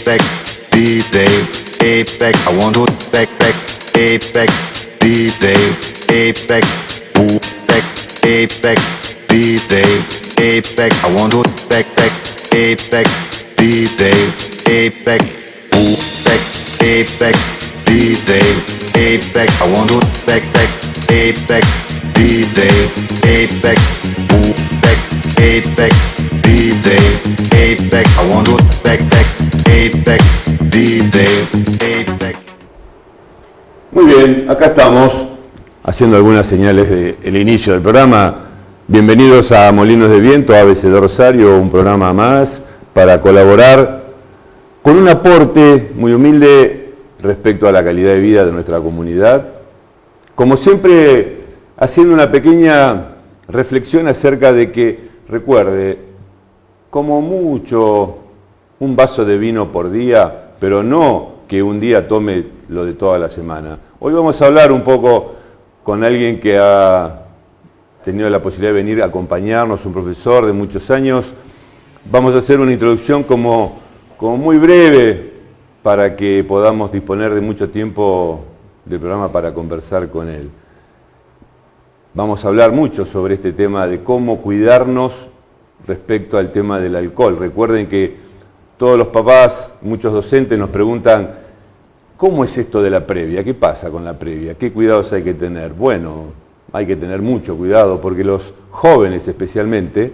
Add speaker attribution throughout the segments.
Speaker 1: back, D-Day, back, I want to back, back, D-Day, back, ooh, back, D-Day, back, I want to back, back, D-Day, back, ooh, back, D-Day, back, I want to back, back, D-Day, back, ooh, back, D-Day, back, I want to back, D-Day, back.
Speaker 2: Muy bien, acá estamos haciendo algunas señales del inicio del programa. Bienvenidos a Molinos de Viento, ABC de Rosario, un programa más para colaborar con un aporte muy humilde respecto a la calidad de vida de nuestra comunidad. Como siempre, haciendo una pequeña reflexión acerca de que, recuerde, como mucho, un vaso de vino por día, pero no que un día tome lo de toda la semana. Hoy vamos a hablar un poco con alguien que ha tenido la posibilidad de venir a acompañarnos, un profesor de muchos años. Vamos a hacer una introducción como muy breve para que podamos disponer de mucho tiempo del programa para conversar con él. Vamos a hablar mucho sobre este tema de cómo cuidarnos respecto al tema del alcohol. Recuerden que todos los papás, muchos docentes nos preguntan, ¿cómo es esto de la previa? ¿Qué pasa con la previa? ¿Qué cuidados hay que tener? Bueno, hay que tener mucho cuidado porque los jóvenes especialmente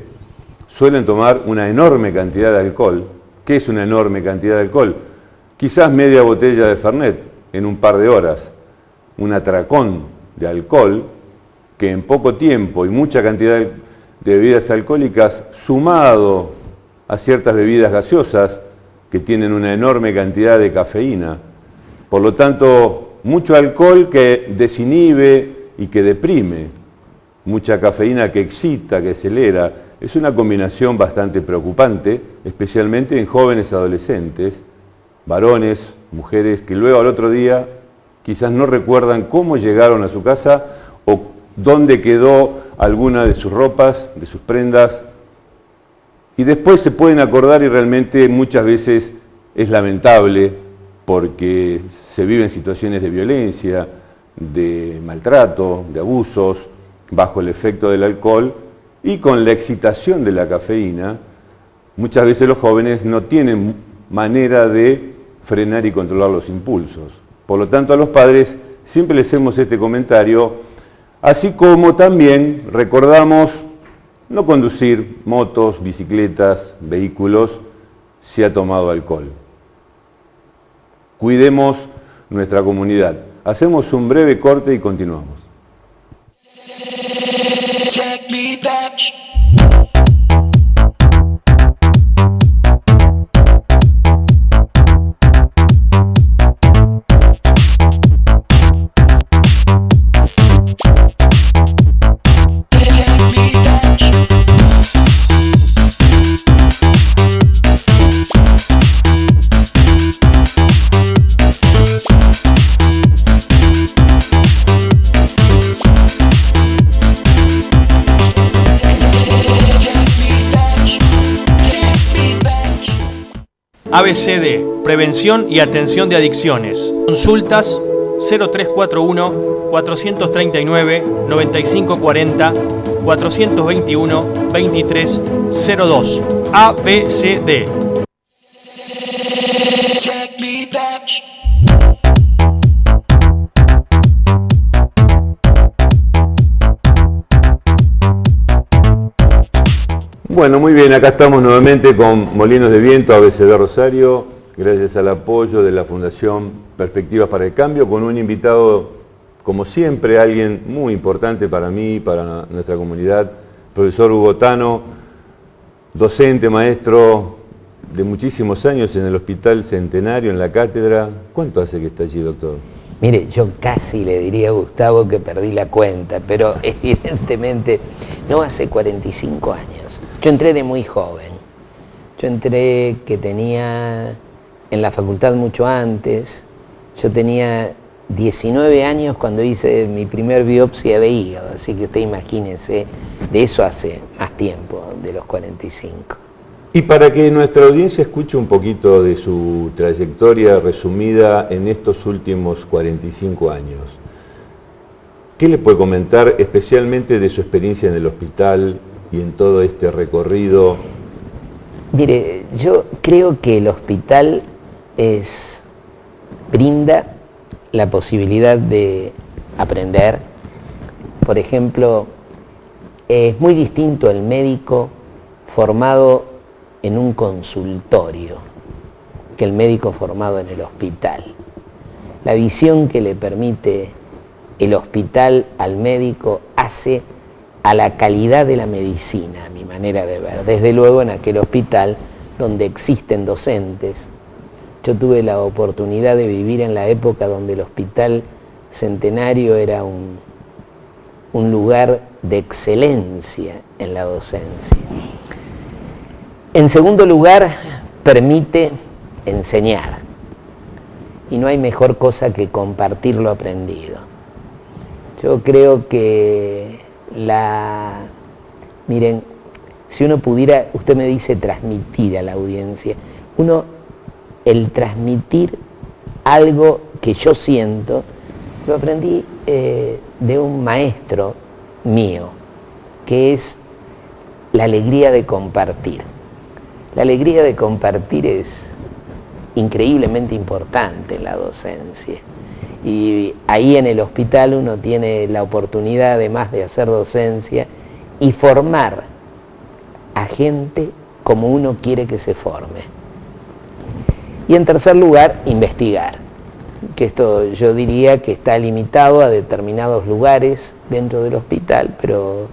Speaker 2: suelen tomar una enorme cantidad de alcohol. ¿Qué es una enorme cantidad de alcohol? Quizás media botella de Fernet en un par de horas. Un atracón de alcohol que en poco tiempo y mucha cantidad de bebidas alcohólicas sumado a ciertas bebidas gaseosas que tienen una enorme cantidad de cafeína. Por lo tanto, mucho alcohol que desinhibe y que deprime, mucha cafeína que excita, que acelera. Es una combinación bastante preocupante, especialmente en jóvenes adolescentes, varones, mujeres, que luego al otro día quizás no recuerdan cómo llegaron a su casa o dónde quedó alguna de sus ropas, de sus prendas, y después se pueden acordar y realmente muchas veces es lamentable porque se viven situaciones de violencia, de maltrato, de abusos, bajo el efecto del alcohol y con la excitación de la cafeína. Muchas veces los jóvenes no tienen manera de frenar y controlar los impulsos. Por lo tanto, a los padres siempre les hacemos este comentario, así como también recordamos no conducir motos, bicicletas, vehículos si ha tomado alcohol. Cuidemos nuestra comunidad. Hacemos un breve corte y continuamos.
Speaker 3: ABCD, Prevención y Atención de Adicciones. Consultas 0341-439-9540, 421-2302. ABCD.
Speaker 2: Bueno, muy bien, acá estamos nuevamente con Molinos de Viento, ABC de Rosario, gracias al apoyo de la Fundación Perspectivas para el Cambio, con un invitado, como siempre, alguien muy importante para mí, para nuestra comunidad, profesor Hugo Tano, docente, maestro de muchísimos años en el Hospital Centenario, en la cátedra. ¿Cuánto hace que está allí, doctor?
Speaker 4: Mire, yo casi le diría a Gustavo que perdí la cuenta, pero evidentemente no, hace 45 años. Yo entré de muy joven. Yo entré que tenía en la facultad mucho antes. Yo tenía 19 años cuando hice mi primer biopsia de hígado, así que usted imagínese, de eso hace más tiempo, de los 45.
Speaker 2: Y para que nuestra audiencia escuche un poquito de su trayectoria resumida en estos últimos 45 años, ¿qué le puede comentar especialmente de su experiencia en el hospital y en todo este recorrido?
Speaker 4: Mire, yo creo que el hospital brinda la posibilidad de aprender. Por ejemplo, es muy distinto el médico formado en un consultorio que el médico formado en el hospital. La visión que le permite el hospital al médico hace a la calidad de la medicina, a mi manera de ver. Desde luego en aquel hospital donde existen docentes. Yo tuve la oportunidad de vivir en la época donde el Hospital Centenario era un lugar de excelencia en la docencia. En segundo lugar, permite enseñar. Y no hay mejor cosa que compartir lo aprendido. Yo creo que miren, si uno pudiera, usted me dice transmitir a la audiencia, el transmitir algo que yo siento, lo aprendí de un maestro mío, que es la alegría de compartir. La alegría de compartir es increíblemente importante en la docencia. Y ahí en el hospital uno tiene la oportunidad, además de hacer docencia, y formar a gente como uno quiere que se forme. Y en tercer lugar, investigar. Que esto yo diría que está limitado a determinados lugares dentro del hospital, pero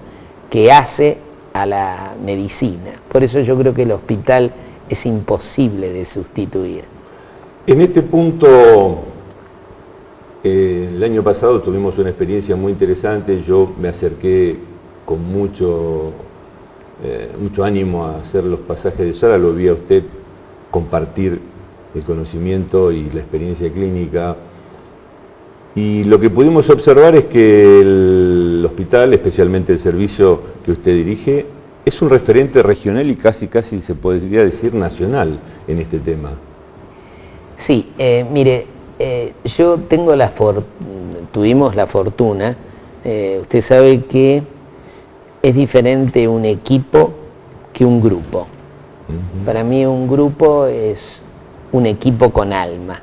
Speaker 4: que hace a la medicina. Por eso yo creo que el hospital es imposible de sustituir.
Speaker 2: En este punto, el año pasado tuvimos una experiencia muy interesante. Yo me acerqué con mucho ánimo a hacer los pasajes de Sara, lo vi a usted compartir el conocimiento y la experiencia clínica. Y lo que pudimos observar es que el hospital, especialmente el servicio que usted dirige, es un referente regional y casi se podría decir nacional en este tema.
Speaker 4: Sí, mire, yo tuvimos la fortuna, usted sabe que es diferente un equipo que un grupo. Para mí un grupo es un equipo con alma.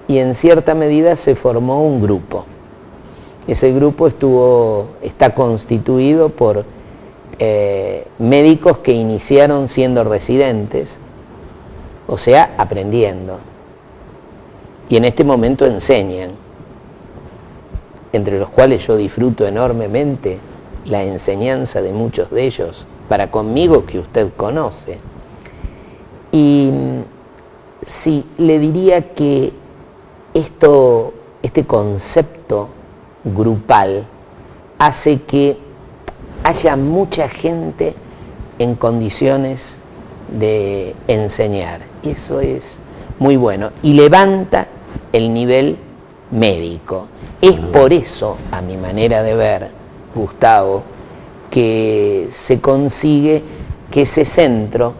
Speaker 4: Y en cierta medida se formó un grupo. Ese grupo está constituido por médicos que iniciaron siendo residentes, o sea, aprendiendo. Y en este momento enseñan, entre los cuales yo disfruto enormemente la enseñanza de muchos de ellos, para conmigo que usted conoce. Y sí, le diría que este concepto grupal hace que haya mucha gente en condiciones de enseñar. Y eso es muy bueno. Y levanta el nivel médico. Es por eso, a mi manera de ver, Gustavo, que se consigue que ese centro,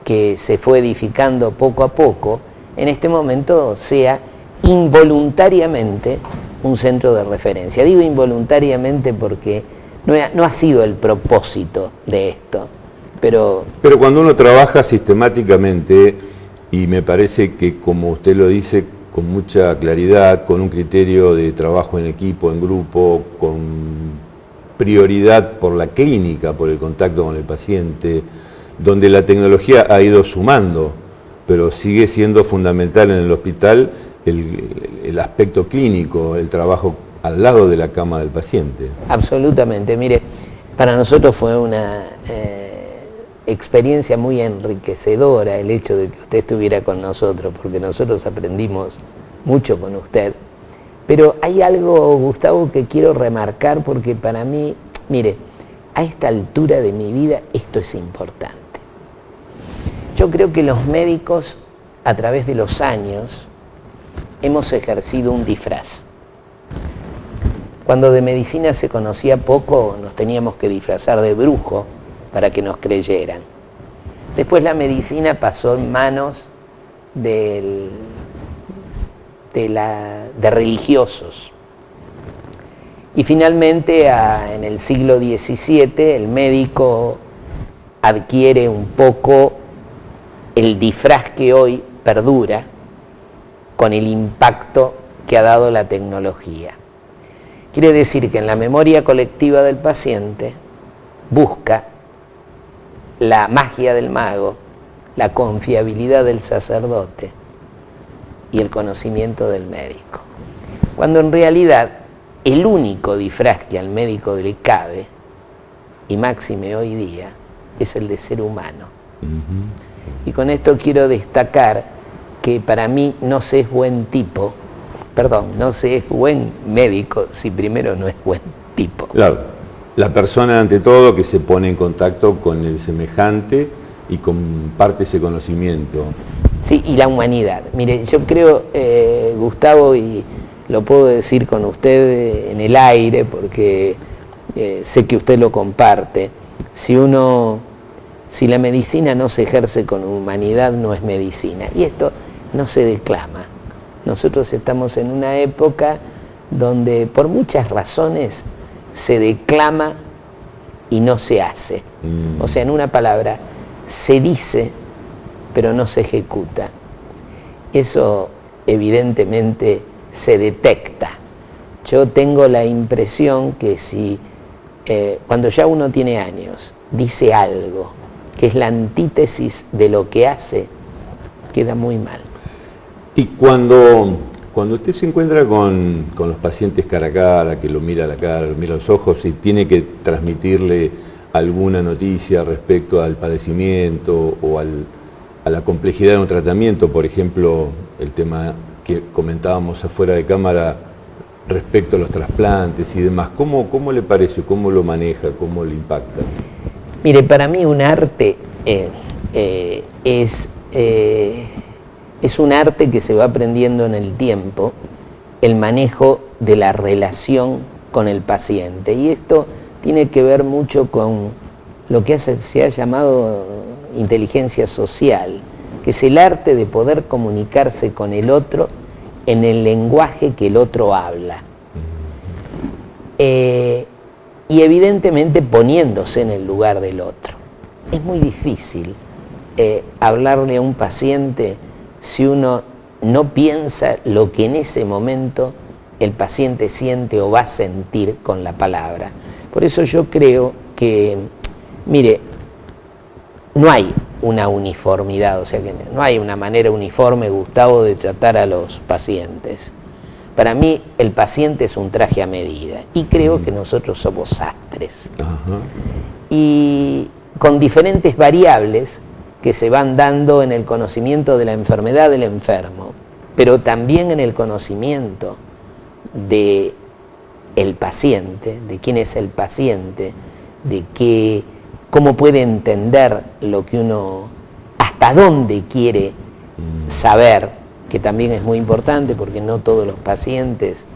Speaker 4: que se fue edificando poco a poco, en este momento sea involuntariamente un centro de referencia. Digo involuntariamente porque no ha sido el propósito de esto, pero
Speaker 2: cuando uno trabaja sistemáticamente, y me parece que, como usted lo dice, con mucha claridad, con un criterio de trabajo en equipo, en grupo, con prioridad por la clínica, por el contacto con el paciente, donde la tecnología ha ido sumando, pero sigue siendo fundamental en el hospital el aspecto clínico, el trabajo al lado de la cama del paciente.
Speaker 4: Absolutamente. Mire, para nosotros fue una experiencia muy enriquecedora el hecho de que usted estuviera con nosotros, porque nosotros aprendimos mucho con usted. Pero hay algo, Gustavo, que quiero remarcar, porque para mí, mire, a esta altura de mi vida esto es importante. Yo creo que los médicos, a través de los años, hemos ejercido un disfraz. Cuando de medicina se conocía poco, nos teníamos que disfrazar de brujo para que nos creyeran. Después la medicina pasó en manos de religiosos. Y finalmente, en el siglo XVII, el médico adquiere un poco el disfraz que hoy perdura con el impacto que ha dado la tecnología. Quiere decir que en la memoria colectiva del paciente busca la magia del mago, la confiabilidad del sacerdote y el conocimiento del médico. Cuando en realidad el único disfraz que al médico le cabe, y máxime hoy día, es el de ser humano. Y con esto quiero destacar que para mí no se es buen médico si primero no es buen tipo.
Speaker 2: Claro, la persona ante todo que se pone en contacto con el semejante y comparte ese conocimiento.
Speaker 4: Sí, y la humanidad. Mire, yo creo, Gustavo, y lo puedo decir con usted en el aire porque sé que usted lo comparte, si la medicina no se ejerce con humanidad, no es medicina. Y esto no se declama. Nosotros estamos en una época donde por muchas razones se declama y no se hace. O sea, en una palabra, se dice, pero no se ejecuta. Eso evidentemente se detecta. Yo tengo la impresión que cuando ya uno tiene años, dice algo que es la antítesis de lo que hace, queda muy mal.
Speaker 2: Y cuando usted se encuentra con los pacientes cara a cara, que lo mira a la cara, lo mira a los ojos y tiene que transmitirle alguna noticia respecto al padecimiento o a la complejidad de un tratamiento, por ejemplo, el tema que comentábamos afuera de cámara respecto a los trasplantes y demás, ¿cómo le parece? ¿Cómo lo maneja? ¿Cómo le impacta?
Speaker 4: Mire, para mí un arte es un arte que se va aprendiendo en el tiempo, el manejo de la relación con el paciente. Y esto tiene que ver mucho con lo que se ha llamado inteligencia social, que es el arte de poder comunicarse con el otro en el lenguaje que el otro habla. Y evidentemente poniéndose en el lugar del otro. Es muy difícil hablarle a un paciente si uno no piensa lo que en ese momento el paciente siente o va a sentir con la palabra. Por eso yo creo que, mire, no hay una uniformidad, o sea que no hay una manera uniforme, Gustavo, de tratar a los pacientes. Para mí el paciente es un traje a medida y creo que nosotros somos sastres. Y con diferentes variables que se van dando en el conocimiento de la enfermedad del enfermo, pero también en el conocimiento de el paciente, de quién es el paciente, de cómo puede entender lo que uno, hasta dónde quiere saber, que también es muy importante porque no todos los pacientes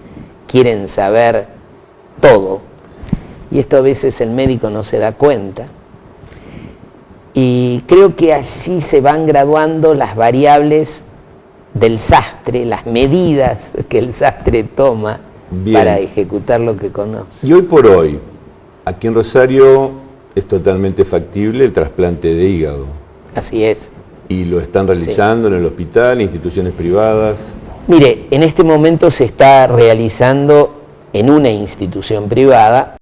Speaker 4: quieren saber todo, y esto a veces el médico no se da cuenta. Y creo que así se van graduando las variables del sastre, las medidas que el sastre toma para ejecutar lo que conoce.
Speaker 2: Y hoy por hoy, aquí en Rosario es totalmente factible el trasplante de hígado.
Speaker 4: Así es.
Speaker 2: ¿Y lo están realizando en el hospital, instituciones privadas?
Speaker 4: Mire, en este momento se está realizando en una institución privada